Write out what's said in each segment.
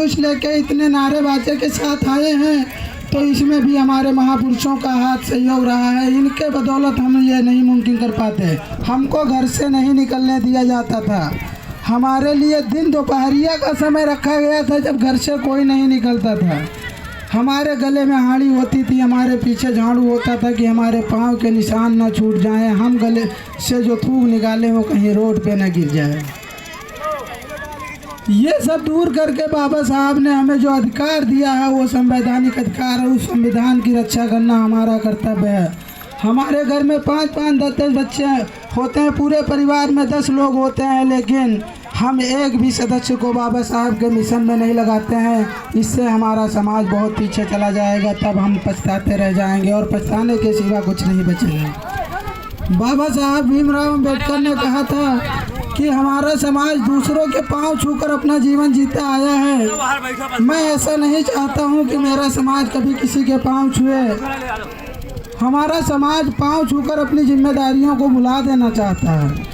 कुछ लेके इतने नारेबाजी के साथ आए हैं, तो इसमें भी हमारे महापुरुषों का हाथ सहयोग रहा है। इनके बदौलत हम ये नहीं मुमकिन कर पाते। हमको घर से नहीं निकलने दिया जाता था। हमारे लिए दिन दोपहरिया का समय रखा गया था जब घर से कोई नहीं निकलता था। हमारे गले में हाड़ी होती थी, हमारे पीछे झाड़ू होता था कि हमारे पाँव के निशान न छूट जाएं, हम गले से जो थूक निकालें वो कहीं रोड पे न गिर जाए। ये सब दूर करके बाबा साहब ने हमें जो अधिकार दिया है वो संवैधानिक अधिकार है। उस संविधान की रक्षा करना हमारा कर्तव्य है। हमारे घर में 5-5, 10-10 बच्चे होते हैं, पूरे परिवार में 10 लोग होते हैं, लेकिन हम एक भी सदस्य को बाबा साहब के मिशन में नहीं लगाते हैं। इससे हमारा समाज बहुत पीछे चला जाएगा, तब हम पछताते रह जाएंगे और पछताने के सिवा कुछ नहीं बचेगा। बाबा साहब भीमराव अम्बेडकर ने कहा था कि हमारा समाज दूसरों के पांव छूकर अपना जीवन जीता आया है। मैं ऐसा नहीं चाहता हूं कि मेरा समाज कभी किसी के पांव छुए। हमारा समाज पांव छूकर अपनी जिम्मेदारियों को भुला देना चाहता है।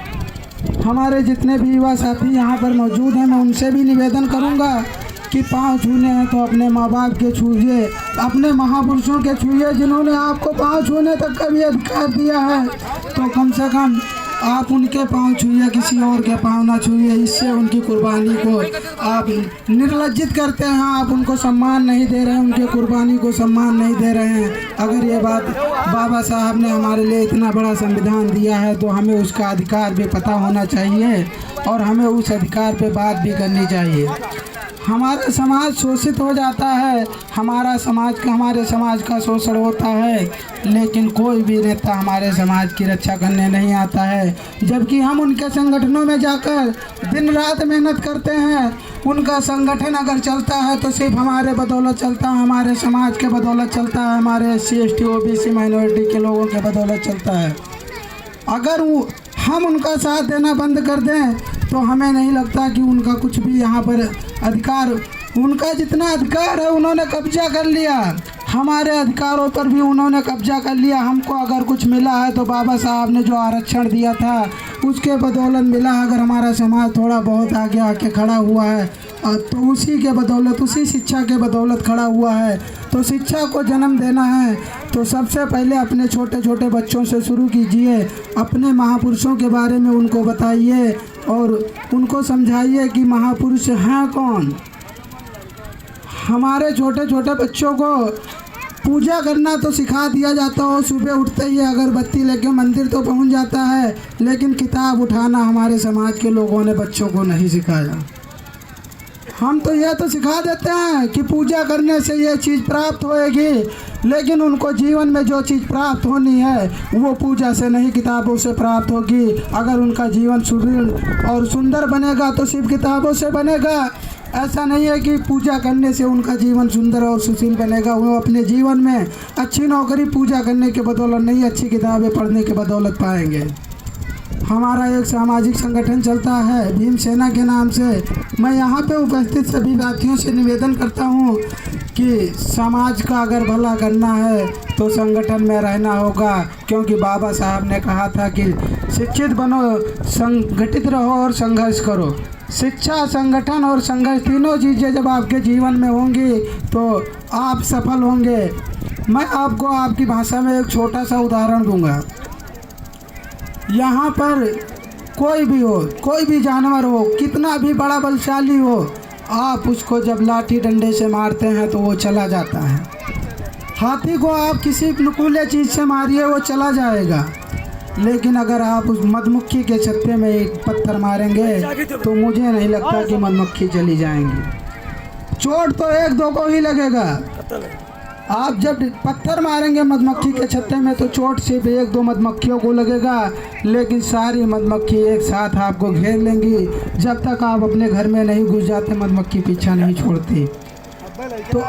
हमारे जितने भी युवा साथी यहाँ पर मौजूद हैं, मैं उनसे भी निवेदन करूँगा कि पांव छूने हैं तो अपने माँ बाप के छूइए, अपने महापुरुषों के छूइए, जिन्होंने आपको पांव छूने तक का भी अधिकार दिया है। तो कम से कम आप उनके पांव छूइए, किसी और के पांव ना छूइए। इससे उनकी कुर्बानी को आप निर्लज्जित करते हैं, आप उनको सम्मान नहीं दे रहे हैं, उनके कुर्बानी को सम्मान नहीं दे रहे हैं। अगर ये बात बाबा साहब ने हमारे लिए इतना बड़ा संविधान दिया है तो हमें उसका अधिकार भी पता होना चाहिए और हमें उस अधिकार पे बात भी करनी चाहिए। हमारा समाज शोषित हो जाता है, हमारे समाज का शोषण होता है, लेकिन कोई भी नेता हमारे समाज की रक्षा करने नहीं आता है। जबकि हम उनके संगठनों में जाकर दिन रात मेहनत करते हैं। उनका संगठन अगर चलता है तो सिर्फ हमारे बदौलत चलता है, हमारे समाज के बदौलत चलता है, हमारे SC ST OBC माइनॉरिटी के लोगों के बदौलत चलता है। अगर हम उनका साथ देना बंद कर दें तो हमें नहीं लगता कि उनका कुछ भी यहाँ पर अधिकार, उनका जितना अधिकार है उन्होंने कब्जा कर लिया। हमारे अधिकारों पर भी उन्होंने कब्जा कर लिया। हमको अगर कुछ मिला है तो बाबा साहब ने जो आरक्षण दिया था उसके बदौलत मिला। अगर हमारा समाज थोड़ा बहुत आगे आके खड़ा हुआ है तो उसी के बदौलत, उसी शिक्षा के बदौलत खड़ा हुआ है। तो शिक्षा को जन्म देना है तो सबसे पहले अपने छोटे छोटे बच्चों से शुरू कीजिए। अपने महापुरुषों के बारे में उनको बताइए और उनको समझाइए कि महापुरुष हैं कौन। हमारे छोटे छोटे बच्चों को पूजा करना तो सिखा दिया जाता हो, सुबह उठते ही अगरबत्ती लेके मंदिर तो पहुंच जाता है, लेकिन किताब उठाना हमारे समाज के लोगों ने बच्चों को नहीं सिखाया। हम तो यह तो सिखा देते हैं कि पूजा करने से ये चीज़ प्राप्त होएगी, लेकिन उनको जीवन में जो चीज़ प्राप्त होनी है वो पूजा से नहीं, किताबों से प्राप्त होगी। अगर उनका जीवन सुदृढ़ और सुंदर बनेगा तो सिर्फ किताबों से बनेगा। ऐसा नहीं है कि पूजा करने से उनका जीवन सुंदर और सुशील बनेगा। वो अपने जीवन में अच्छी नौकरी पूजा करने के बदौलत नहीं, अच्छी किताबें पढ़ने के बदौलत पाएंगे। हमारा एक सामाजिक संगठन चलता है भीम सेना के नाम से। मैं यहाँ पे उपस्थित सभी साथियों से निवेदन करता हूँ कि समाज का अगर भला करना है तो संगठन में रहना होगा, क्योंकि बाबा साहब ने कहा था कि शिक्षित बनो, संगठित रहो और संघर्ष करो। शिक्षा, संगठन और संघर्ष तीनों चीज़ें जब आपके जीवन में होंगी तो आप सफल होंगे। मैं आपको आपकी भाषा में एक छोटा सा उदाहरण दूंगा। यहाँ पर कोई भी हो, कोई भी जानवर हो, कितना भी बड़ा बलशाली हो, आप उसको जब लाठी डंडे से मारते हैं तो वो चला जाता है। हाथी को आप किसी नुकीले चीज़ से मारिए वो चला जाएगा, लेकिन अगर आप उस मधुमक्खी के छत्ते में एक पत्थर मारेंगे तो मुझे नहीं लगता कि मधुमक्खी चली जाएंगी। चोट तो 1-2 को ही लगेगा। आप जब पत्थर मारेंगे मधुमक्खी के छत्ते में तो चोट सिर्फ 1-2 मधुमक्खियों को लगेगा, लेकिन सारी मधुमक्खी एक साथ आपको घेर लेंगी। जब तक आप अपने घर में नहीं घुस जाते मधुमक्खी पीछा नहीं छोड़ती। तो